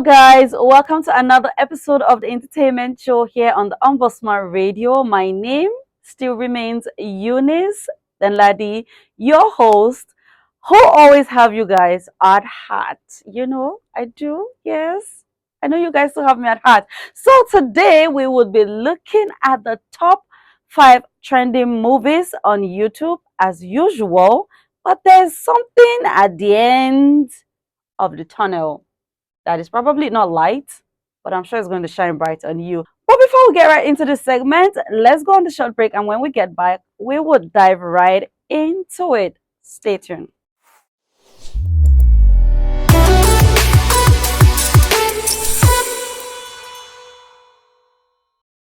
guys, welcome to another episode of the entertainment show here on the Ombudsman Radio. My name still remains Eunice Denladi, your host, who always have you guys at heart. I do, yes. I know you guys still have me at heart. So today we would be looking at the top 5 trending movies on YouTube as usual, but there's something at the end of the tunnel that is probably not light, but I'm sure it's going to shine bright on you. But before we get right into this segment, let's go on the short break. And when we get back, we will dive right into it. Stay tuned.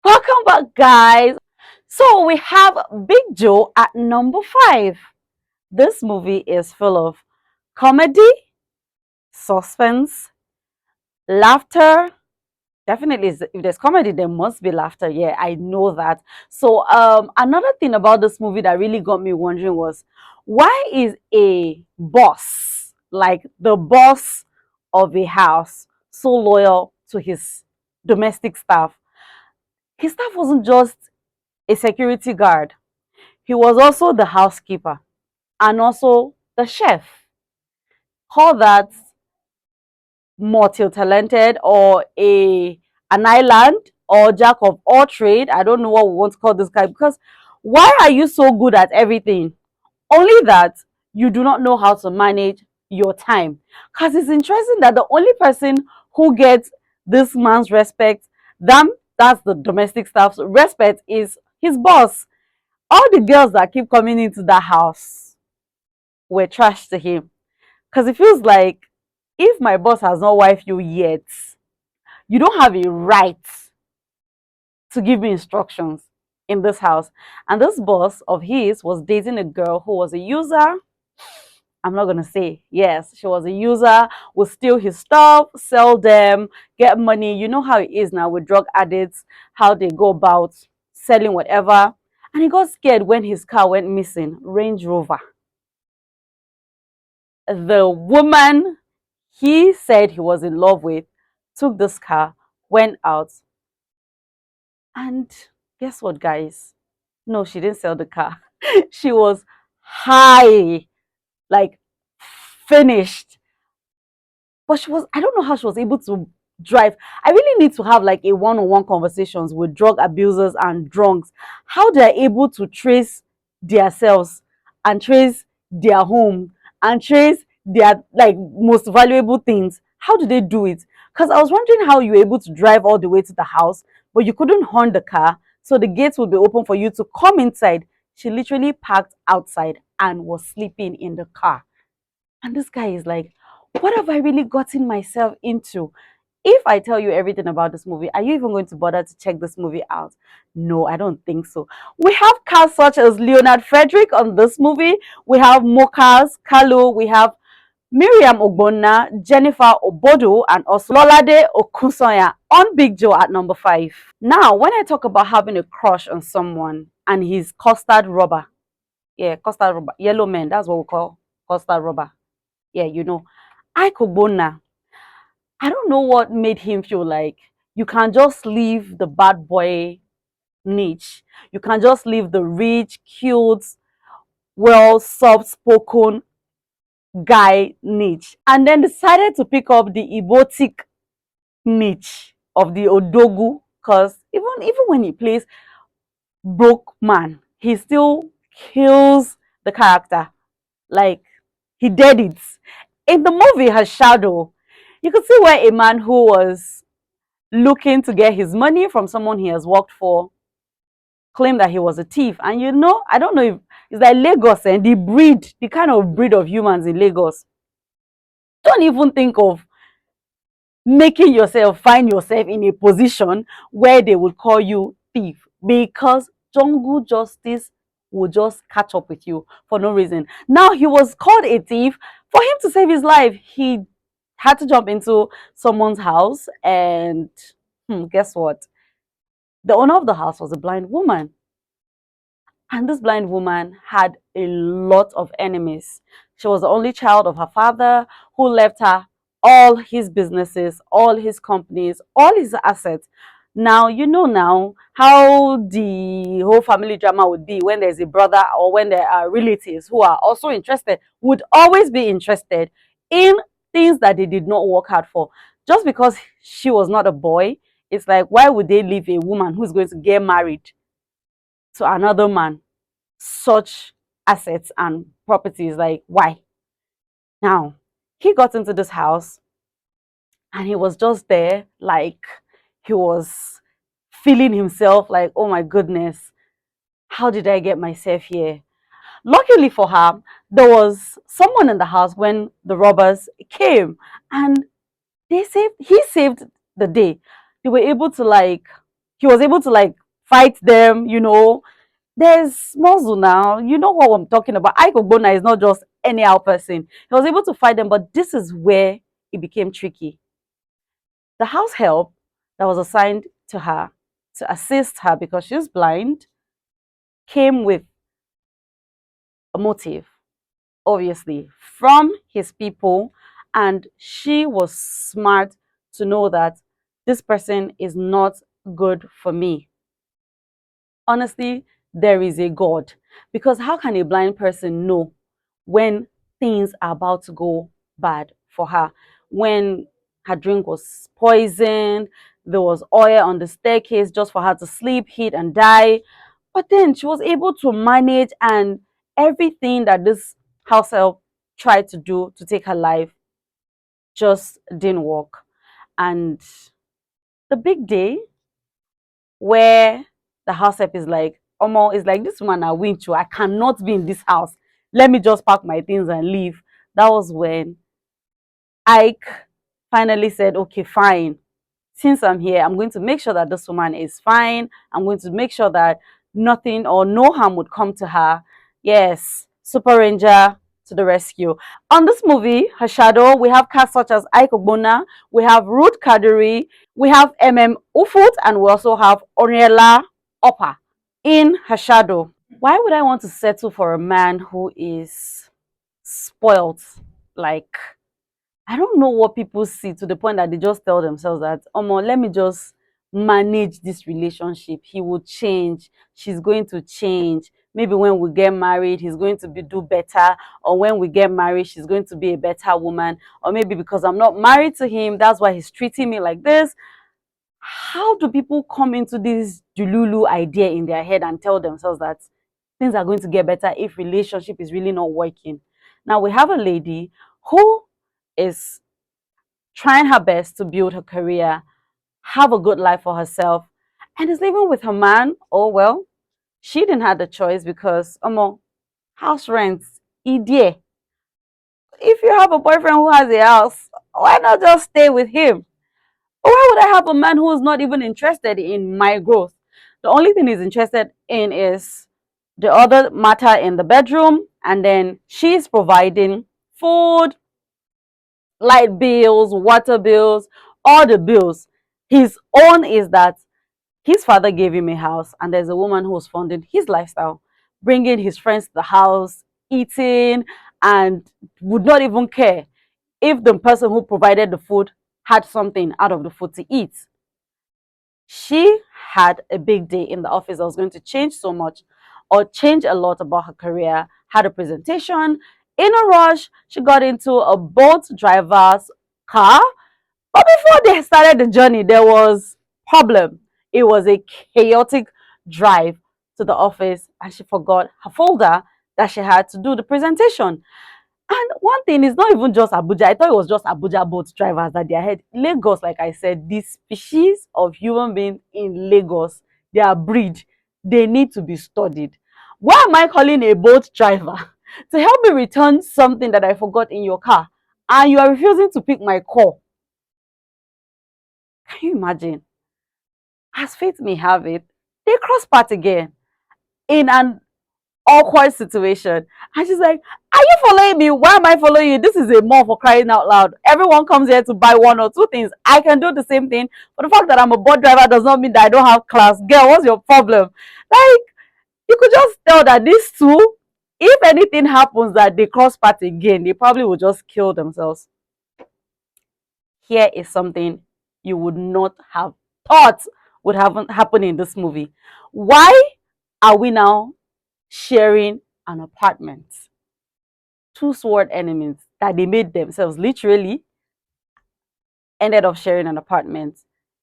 Welcome back, guys. So we have Big Joe at number 5. This movie is full of comedy, suspense, laughter. Definitely, if there's comedy, there must be laughter. Yeah, I know that. So, another thing about this movie that really got me wondering was, why is a boss, like the boss of a house, so loyal to his domestic staff? His staff wasn't just a security guard, he was also the housekeeper and also the chef. Call that multi-talented or an island or jack of all trade. I don't know what we want to call this guy, because why are you so good at everything? Only that you do not know how to manage your time. Because it's interesting that the only person who gets this man's respect, that's the domestic staff's respect, is his boss. All the girls that keep coming into that house were trash to him. Because it feels like, if my boss has not wifed you yet, you don't have a right to give me instructions in this house. And this boss of his was dating a girl who was a user. I'm not going to say, yes, she was a user, would steal his stuff, sell them, get money. You know how it is now with drug addicts, how they go about selling whatever. And he got scared when his car went missing, Range Rover. The woman he said he was in love with took this car, went out, and guess what, guys? No, she didn't sell the car. She was high, like finished. But I don't know how she was able to drive. I really need to have like a one-on-one conversations with drug abusers and drunks, how they're able to trace themselves and trace their home and trace their like most valuable things. How do they do it? Because I was wondering how you were able to drive all the way to the house, but you couldn't horn the car, so the gates would be open for you to come inside. She literally parked outside and was sleeping in the car. And this guy is like, what have I really gotten myself into? If I tell you everything about this movie, are you even going to bother to check this movie out? No, I don't think so. We have cast such as Leonard Frederick on this movie. We have Mokas Kalu. We have Miriam Ogbonna, Jennifer Obodo, and also Lolade Okusoya on Big Joe at number 5. Now, when I talk about having a crush on someone and he's custard rubber, yeah, custard rubber, yellow men, that's what we call custard rubber. Yeah, Ike Ogbonna, I don't know what made him feel like you can just leave the bad boy niche. You can just leave the rich, cute, well, soft-spoken guy niche, and then decided to pick up the erotic niche of the Odogu. Because even when he plays broke man, he still kills the character. Like, he did it. In the movie, her shadow, you could see where a man who was looking to get his money from someone he has worked for claimed that he was a thief. And I don't know if it's like Lagos and the kind of breed of humans in Lagos. Don't even think of find yourself in a position where they would call you thief, because jungle justice will just catch up with you for no reason. Now he was called a thief. For him to save his life, he had to jump into someone's house, and guess what? The owner of the house was a blind woman. And this blind woman had a lot of enemies. She was the only child of her father, who left her all his businesses, all his companies, all his assets. Now, you know now how the whole family drama would be when there's a brother or when there are relatives who are also interested, would always be interested in things that they did not work hard for. Just because she was not a boy, it's like, why would they leave a woman who's going to get married to another man such assets and properties? Like, why? Now, he got into this house and he was just there, like, he was feeling himself like, oh my goodness, how did I get myself here? Luckily for her, there was someone in the house when the robbers came, and he saved the day. They were able to, like, he was able to, like, fight them, there's muscle now. You know what I'm talking about. Ike Ogbonna is not just anyhow person. He was able to fight them, but this is where it became tricky. The house help that was assigned to her to assist her because she's blind came with a motive, obviously, from his people, and she was smart to know that this person is not good for me. Honestly, there is a God, because how can a blind person know when things are about to go bad for her? When her drink was poisoned, there was oil on the staircase just for her to sleep, hit, and die. But then she was able to manage, and everything that this house help tried to do to take her life just didn't work. And the big day where the house help is like, Omo, is like, this woman I win to, I cannot be in this house. Let me just pack my things and leave. That was when Ike finally said, okay, fine. Since I'm here, I'm going to make sure that this woman is fine. I'm going to make sure that nothing or no harm would come to her. Yes, Super Ranger to the rescue. On this movie, Her Shadow, we have cast such as Ike Ogbonna, we have Ruth Kadiri, we have Ufut, and we also have Oriela Oppa in Her Shadow. Why would I want to settle for a man who is spoiled? Like, I don't know what people see to the point that they just tell themselves that, let me just manage this relationship. He will change. She's going to change. Maybe when we get married, he's going to do better. Or when we get married, she's going to be a better woman. Or maybe because I'm not married to him, that's why he's treating me like this. How do people come into this Jululu idea in their head and tell themselves that things are going to get better if relationship is really not working? Now we have a lady who is trying her best to build her career, have a good life for herself, and is living with her man. Oh well, she didn't have the choice because house rents, idea. If you have a boyfriend who has a house, why not just stay with him? Why would I have a man who is not even interested in my growth? The only thing he's interested in is the other matter in the bedroom, and then she's providing food, light bills, water bills, all the bills. His own is that his father gave him a house, and there's a woman who's funding his lifestyle, bringing his friends to the house, eating, and would not even care if the person who provided the food had something out of the food to eat. She had a big day in the office that was going to change so much or change a lot about her career, had a presentation. In a rush, she got into a Bolt driver's car. But before they started the journey, there was problem. It was a chaotic drive to the office, and she forgot her folder that she had to do the presentation. And one thing is not even just Abuja. I thought it was just Abuja boat drivers that they are head. Lagos, like I said, the species of human being in Lagos, their breed, they need to be studied. Why am I calling a boat driver to help me return something that I forgot in your car, and you are refusing to pick my call? Can you imagine? As fate may have it, they cross paths again in an awkward situation. And she's like, are you following me? Why am I following you? This is a mall, for crying out loud. Everyone comes here to buy one or two things. I can do the same thing. But the fact that I'm a boat driver does not mean that I don't have class. Girl, what's your problem? Like, you could just tell that these two, if anything happens that they cross paths again, they probably will just kill themselves. here is something you would not have thought would happen in this movie. Why are we now sharing an apartment? Two sword enemies that they made themselves literally ended up sharing an apartment.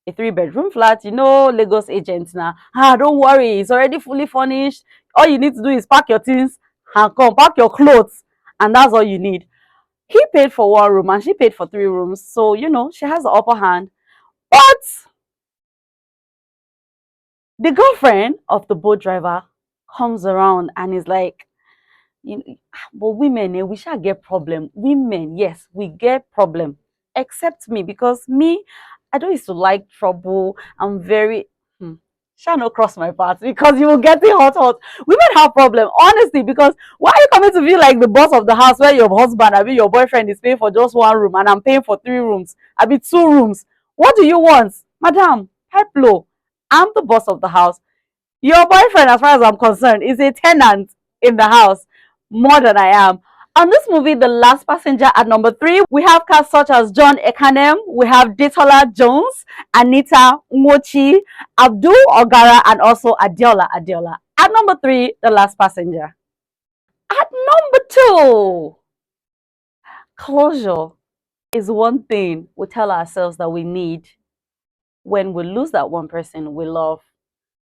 A three-bedroom flat, Lagos agents now. Don't worry, it's already fully furnished. All you need to do is pack your things and come, pack your clothes, and that's all you need. He paid for one room and she paid for three rooms. So, she has the upper hand. But the girlfriend of the boat driver comes around and is like, but women, we shall get problem. Women, yes, we get problem. Except me, because me, I don't used to like trouble. I'm very shall not cross my path because you will get it hot. Women have problem, honestly, because why are you coming to be like the boss of the house where your husband, I mean your boyfriend is paying for just one room and I'm paying for three rooms, I mean two rooms. What do you want? Madam, help low. I'm the boss of the house. Your boyfriend, as far as I'm concerned, is a tenant in the house more than I am. On this movie, The Last Passenger, at number 3, we have cast such as John Ekanem, we have Detola Jones, Anita Mochi, Abdul Ogara, and also Adiola Adiola. At number 3, The Last Passenger. At number 2, closure is one thing we tell ourselves that we need when we lose that one person we love.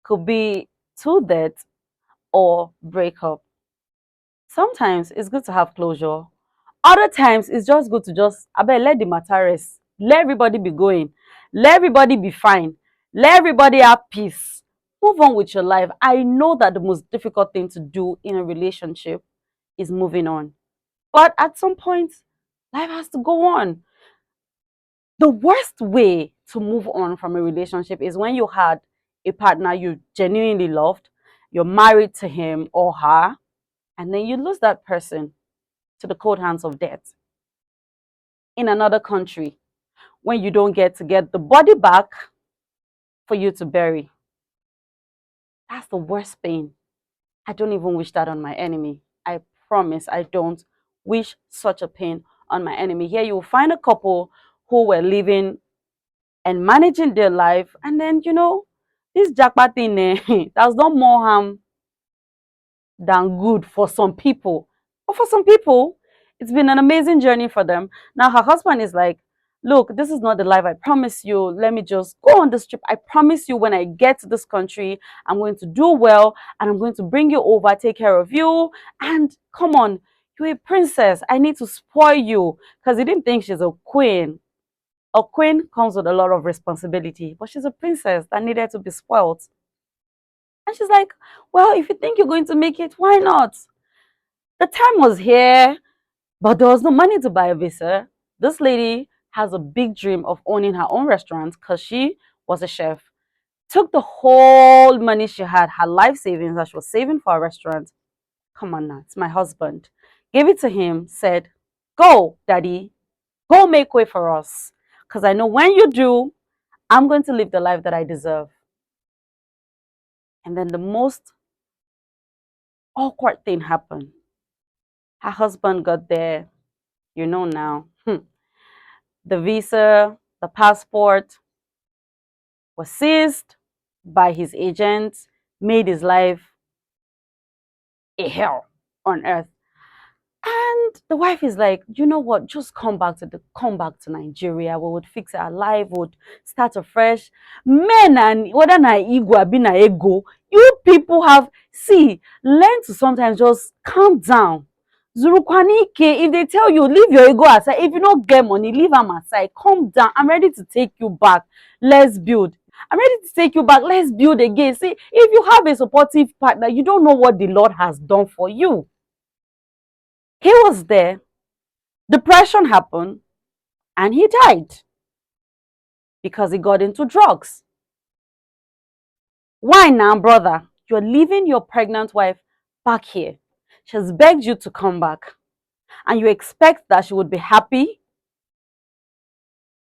Could be to death or breakup. Sometimes it's good to have closure. Other times it's just good to I bet let the matter rest. Let everybody be going. Let everybody be fine. Let everybody have peace. Move on with your life. I know that the most difficult thing to do in a relationship is moving on. But at some point, life has to go on. The worst way to move on from a relationship is when you had a partner you genuinely loved, you're married to him or her, and then you lose that person to the cold hands of death in another country when you don't get to get the body back for you to bury. That's the worst pain. I don't even wish that on my enemy. I promise I don't wish such a pain on my enemy. Here you will find a couple who were living and managing their life, and then this jackpot thing that's done more harm than good for some people. But for some people, it's been an amazing journey for them. Now her husband is like, look, this is not the life I promise you. Let me just go on this trip. I promise you when I get to this country, I'm going to do well and I'm going to bring you over, take care of you. And come on, you're a princess. I need to spoil you. Because he didn't think she's a queen. A queen comes with a lot of responsibility, but she's a princess that needed to be spoiled. And she's like, well, if you think you're going to make it, why not? The time was here, but there was no money to buy a visa. This lady has a big dream of owning her own restaurant because she was a chef. Took the whole money she had, her life savings that she was saving for a restaurant. Come on now, it's my husband. Gave it to him, said, go, daddy, go make way for us. Because I know when you do, I'm going to live the life that I deserve. And then the most awkward thing happened. Her husband got there, now. The visa, the passport was seized by his agent, made his life a hell on earth. And the wife is like, you know what? Just come back to Nigeria. We would fix our life, would start afresh. Men and whether na ego, be na ego. You people learn to sometimes just calm down. Zurukwanike, if they tell you leave your ego aside, if you don't get money, leave them aside. Calm down. I'm ready to take you back. Let's build. I'm ready to take you back. Let's build again. See, if you have a supportive partner, you don't know what the Lord has done for you. He was there, depression happened, and he died because he got into drugs. Why now, brother? You're leaving your pregnant wife back here. She has begged you to come back, and you expect that she would be happy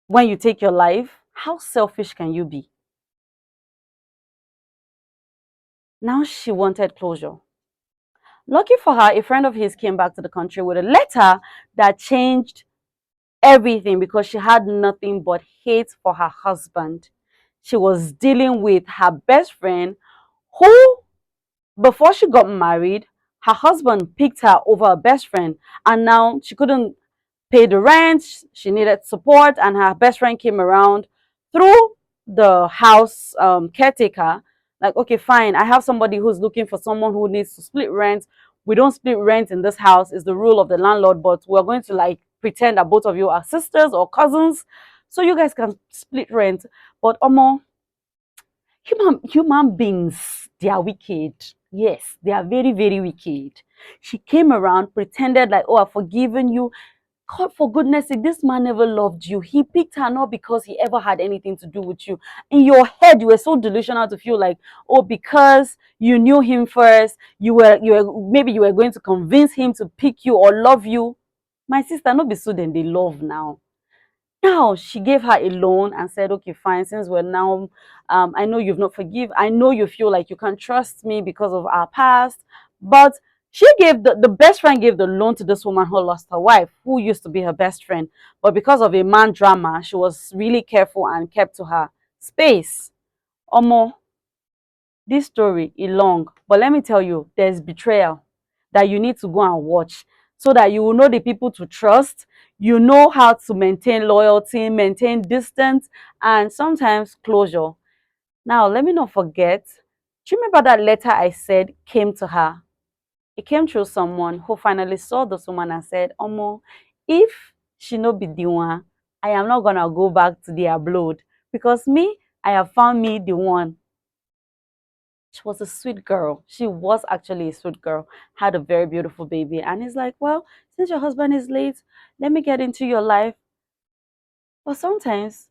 when you take your life? How selfish can you be? Now she wanted closure. Lucky for her, a friend of his came back to the country with a letter that changed everything because she had nothing but hate for her husband. She was dealing with her best friend who, before she got married, her husband picked her over her best friend, and now she couldn't pay the rent. She needed support, and her best friend came around through the house caretaker. Like, okay, fine, I have somebody who's looking for someone who needs to split rent. We don't split rent in this house, is the rule of the landlord, but we're going to like pretend that both of you are sisters or cousins so you guys can split rent. But human beings, they are wicked. Yes, they are very, very wicked. She came around, pretended like, oh, I've forgiven you. God, for goodness sake, this man never loved you. He picked her not because he ever had anything to do with you. In your head, you were so delusional to feel like, oh, because you knew him first, maybe you were going to convince him to pick you or love you. My sister, not be so then they love now. Now she gave her a loan and said, okay, fine, since we're now, I know you've not forgive. I know you feel like you can't trust me because of our past. But she gave the best friend gave the loan to this woman who lost her wife, who used to be her best friend. But because of a man drama, she was really careful and kept to her space. Omo, this story is long, but let me tell you, there's betrayal that you need to go and watch so that you will know the people to trust. You know how to maintain loyalty, maintain distance, and sometimes closure. Now, let me not forget. Do you remember that letter I said came to her? It came through someone who finally saw this woman and said, Omo, if she no be the one, I am not gonna go back to the abroad because me, I have found me the one. She was a sweet girl. She was actually a sweet girl, had a very beautiful baby. And he's like, well, since your husband is late, let me get into your life. But sometimes,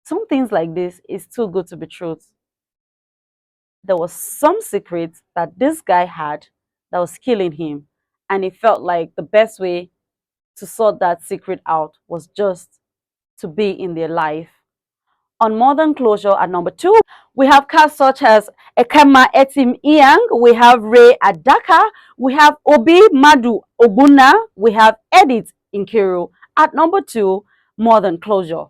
some things like this is too good to be true. There was some secret that this guy had that was killing him. And he felt like the best way to sort that secret out was just to be in their life. On Modern Closure at number 2, we have cast such as Ekema Etim Iang, we have Ray Adaka, we have Obi Madu Oguna, we have Edith Inkiru. At number 2, Modern Closure.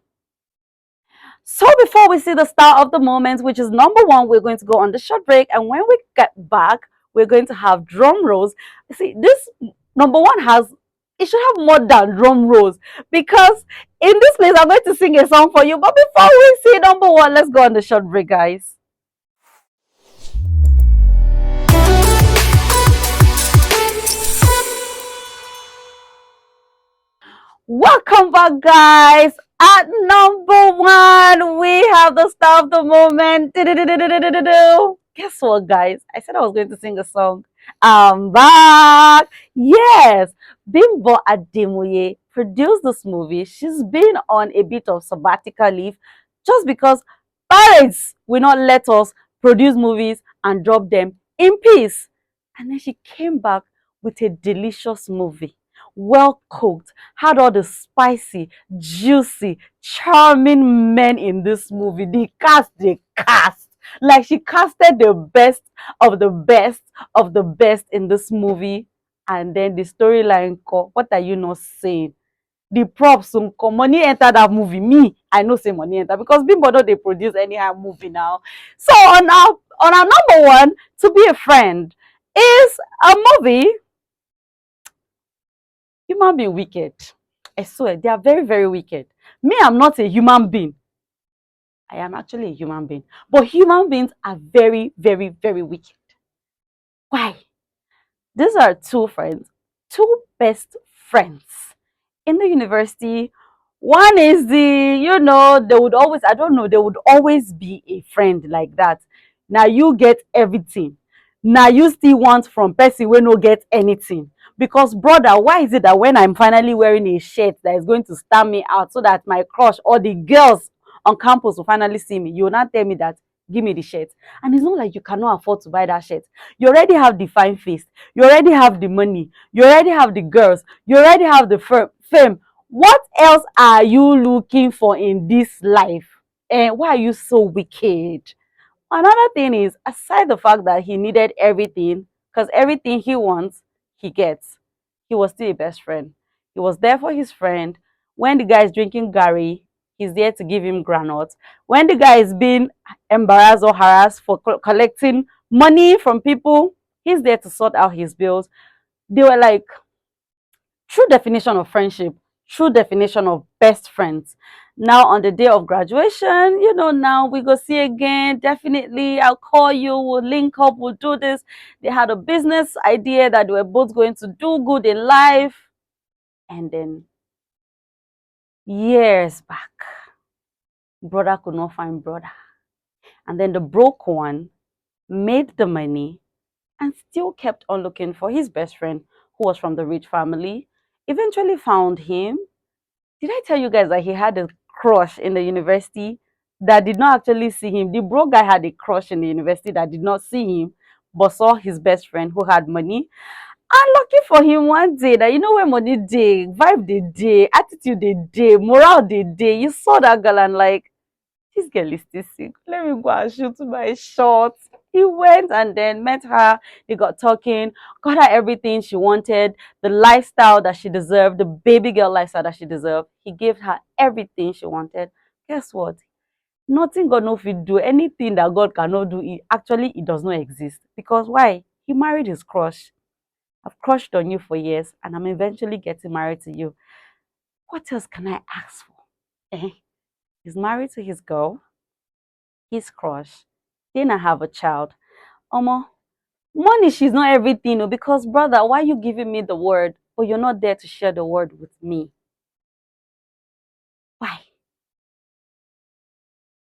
So before we see the star of the moment, which is number 1, we're going to go on the short break. And when we get back, we're going to have drum rolls. See, this number 1 has, it should have more than drum rolls because in this place, I'm going to sing a song for you. But before we see number 1, let's go on the short break, guys. Welcome back, guys. At number 1, we have the star of the moment. Guess what, guys? I said I was going to sing a song. I'm back. Yes, Bimbo Ademoye produced this movie. She's been on a bit of sabbatical leave just because parents will not let us produce movies and drop them in peace. And then she came back with a delicious movie, well cooked, had all the spicy, juicy, charming men in this movie. The cast. Like she casted the best of the best of the best in this movie. And then the storyline, what are you not saying? The props, money enter that movie. Me, I know say money enter because Bimbo don't they produce any movie now. So on our number 1, To Be a Friend, is a movie. Human being wicked. I swear, they are very, very wicked. Me, I'm not a human being. I am actually a human being. But human beings are very, very, very wicked. Why? These are two friends, two best friends in the university. One is they would always, I don't know, they would always be a friend like that. Now you get everything. Now you still want from person wey no get anything. Because brother, why is it that when I'm finally wearing a shirt that is going to stand me out so that my crush or the girls on campus will finally see me, you will not tell me that give me the shirt. And it's not like you cannot afford to buy that shirt. You already have the fine face, you already have the money, you already have the girls, you already have the fame. What else are you looking for in this life? And why are you so wicked? Another thing is, aside the fact that he needed everything, because everything he wants, he gets, he was still a best friend. He was there for his friend When the guy is drinking Gary, he's there to give him granules. When the guy is being embarrassed or harassed for collecting money from people, he's there to sort out his bills. They were like true definition of friendship, true definition of best friends. Now on the day of graduation, now we go see again. Definitely, I'll call you, we'll link up, we'll do this. They had a business idea that they were both going to do good in life. And then years back, brother could not find brother. And then the broke one made the money and still kept on looking for his best friend who was from the rich family. Eventually found him. Did I tell you guys that he had a crush in the university that did not actually see him? The broke guy had a crush in the university that did not see him, but saw his best friend who had money. And lucky for him one day that when money day, vibe the day, attitude the day, morale the day, you saw that girl and like, this girl is still sick. Let me go and shoot my shot. He went and then met her. They got talking, got her everything she wanted, the lifestyle that she deserved, the baby girl lifestyle that she deserved. He gave her everything she wanted. Guess what? Nothing God no fit do. Anything that God cannot do, it does not exist. Because why? He married his crush. I've crushed on you for years and I'm eventually getting married to you. What else can I ask for? Eh? He's married to his girl, his crush. Then I have a child. Omo, money, she's not everything. Oh, because, brother, why you giving me the word, but you're not there to share the word with me? Why?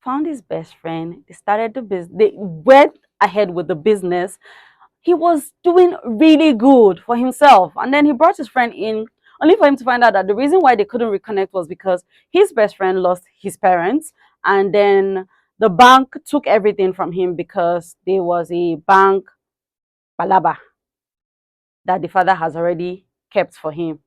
Found his best friend. They started the business. They went ahead with the business. He was doing really good for himself. And then he brought his friend in, only for him to find out that the reason why they couldn't reconnect was because his best friend lost his parents. And then the bank took everything from him because there was a bank palaba that the father has already kept for him.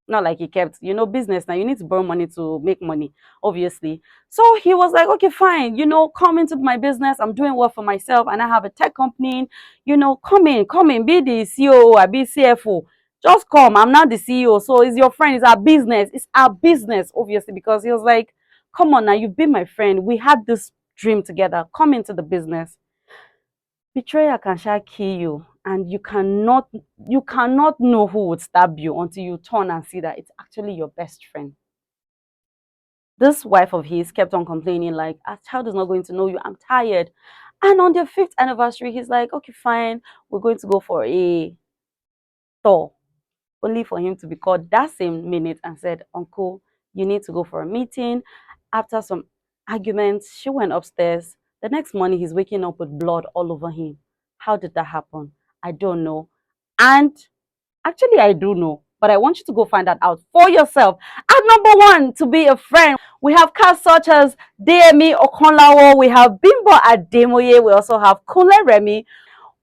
Not like he kept, business now. You need to borrow money to make money, obviously. So he was like, okay, fine, come into my business. I'm doing well for myself and I have a tech company. Come in, be the CEO or be CFO. Just come. I'm not the CEO. So it's your friend, it's our business. It's our business, obviously, because he was like, come on now, you've been my friend. We had this dream together. Come into the business. Betrayal can shall kill you, and you cannot know who would stab you until you turn and see that it's actually your best friend. This wife of his kept on complaining, like, our child is not going to know you, I'm tired. And on their fifth anniversary, he's like, okay, fine, we're going to go for a tour. Only for him to be called that same minute and said, uncle, you need to go for a meeting. After some arguments, she went upstairs. The next morning, he's waking up with blood all over him. How did that happen? I don't know. And actually, I do know, but I want you to go find that out for yourself. At number one, to be a friend, we have cast such as Deyemi Okonlawo, we have Bimbo Ademoye, we also have Kunle Remi,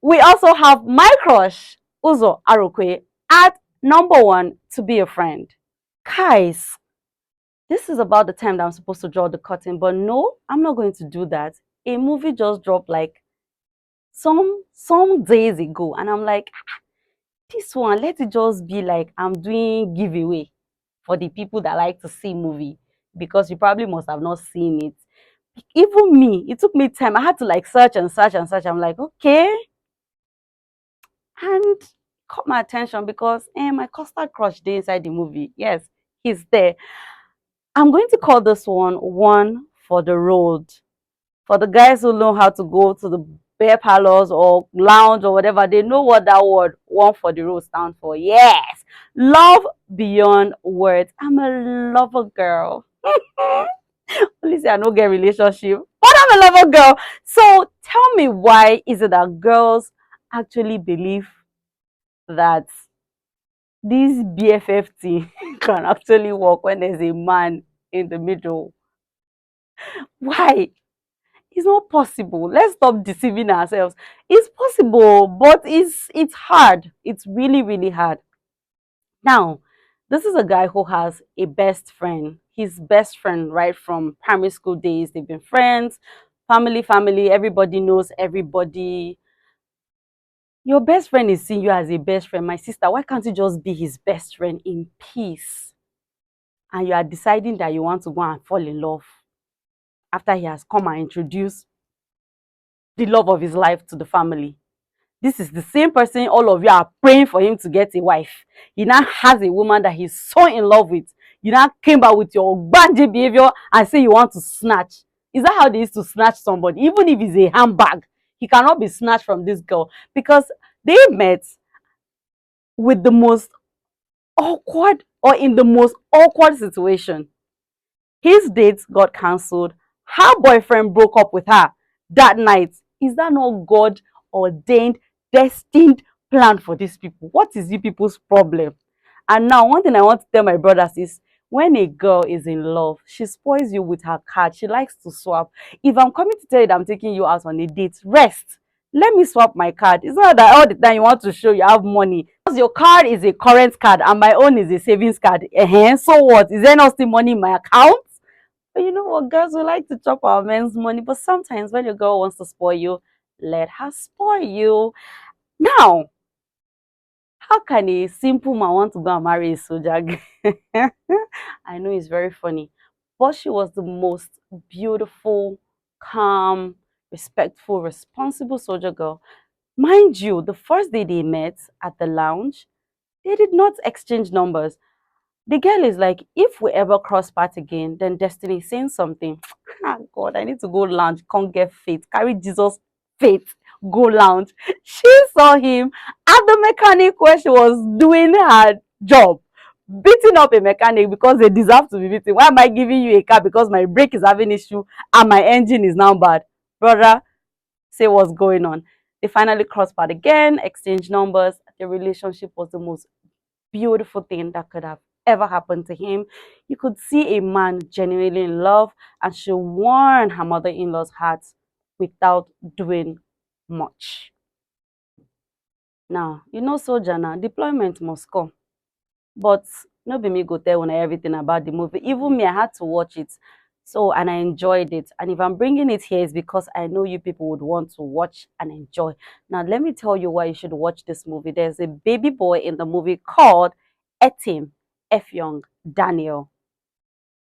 we also have my crush, Uzo Arokwe, at number one, to be a friend. Guys, this is about the time that I'm supposed to draw the curtain, but no, I'm not going to do that. A movie just dropped like some days ago, and I'm like, this one, let it just be like I'm doing giveaway for the people that like to see movie, because you probably must have not seen it. Even me, it took me time. I had to like search and search and search. I'm like, okay, and caught my attention because my custard crush day inside the movie. Yes, he's there. I'm going to call this one for the road. For the guys who know how to go to the bear parlors or lounge or whatever, they know what that word one for the road stands for. Yes, love beyond words. I'm a lover girl. Only say I don't get relationship, but I'm a lover girl. So tell me, why is it that girls actually believe that this BFF thing can actually work when there's a man in the middle? Why? It's not possible. Let's stop deceiving ourselves. It's possible, but it's hard. It's really, really hard. Now, this is a guy who has a best friend. His best friend, right from primary school days. They've been friends, family, everybody knows everybody. Your best friend is seeing you as a best friend. My sister, why can't you just be his best friend in peace? and you are deciding that you want to go and fall in love after he has come and introduced the love of his life to the family. This is the same person all of you are praying for him to get a wife. He now has a woman that he's so in love with. You now came back with your banji behavior and say you want to snatch. Is that how they used to snatch somebody? Even if it's a handbag, he cannot be snatched from this girl because they met with the most awkward or in the most awkward situation. His date got cancelled. Her boyfriend broke up with her that night. Is that not God ordained, destined plan for these people? What is you people's problem? And now, one thing I want to tell my brothers is when a girl is in love, she spoils you with her card. She likes to swap. If I'm coming to tell you that I'm taking you out on a date, rest. Let me swap my card. It's not that all the time you want to show you have money. Because your card is a current card and my own is a savings card. So what? Is there not still money in my account? But you know what, girls, we like to chop our men's money. But sometimes when your girl wants to spoil you, let her spoil you. Now, how can a simple man want to go and marry a soldier girl? I know it's very funny, but she was the most beautiful, calm, respectful, responsible soldier girl. Mind you, the first day they met at the lounge, they did not exchange numbers. The girl is like, if we ever cross paths again, then destiny is saying something. Ah, God, I need to go lounge, can't get faith, carry Jesus faith, go lounge. She saw him at the mechanic where she was doing her job, beating up a mechanic because they deserve to be beaten. Why am I giving you a car because my brake is having issue and my engine is now bad? Brother, say what's going on. They finally crossed paths again, exchanged numbers. The relationship was the most beautiful thing that could have ever happened to him. You could see a man genuinely in love, and she won her mother-in-law's heart without doing much. Now, you know, soldier now, deployment must come. But no be me go tell una everything about the movie. Even me, I had to watch it. So, and I enjoyed it. And if I'm bringing it here, it's because I know you people would want to watch and enjoy. Now, let me tell you why you should watch this movie. There's a baby boy in the movie called Etim F. Young Daniel.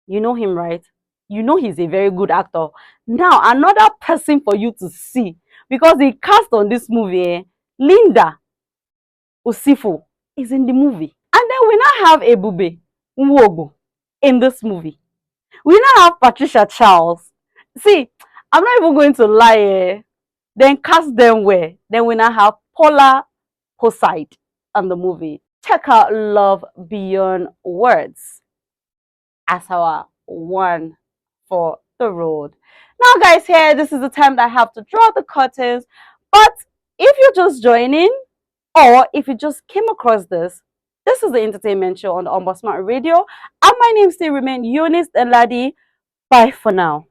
You know him, right? You know he's a very good actor. Now, another person for you to see because the cast on this movie, Linda Osifo, is in the movie. And then we now have Ebube Nwogo in this movie. We now have Patricia Charles. See, I'm not even going to lie. Then cast them where? Then we now have Paula Poside on the movie. Check out Love Beyond Words as our one for the road. Now, guys, here, this is the time that I have to draw the curtains. But if you're just joining, or if you just came across this is the entertainment show on the Ombudsman Radio. And my name still remains Eunice Eladi. Bye for now.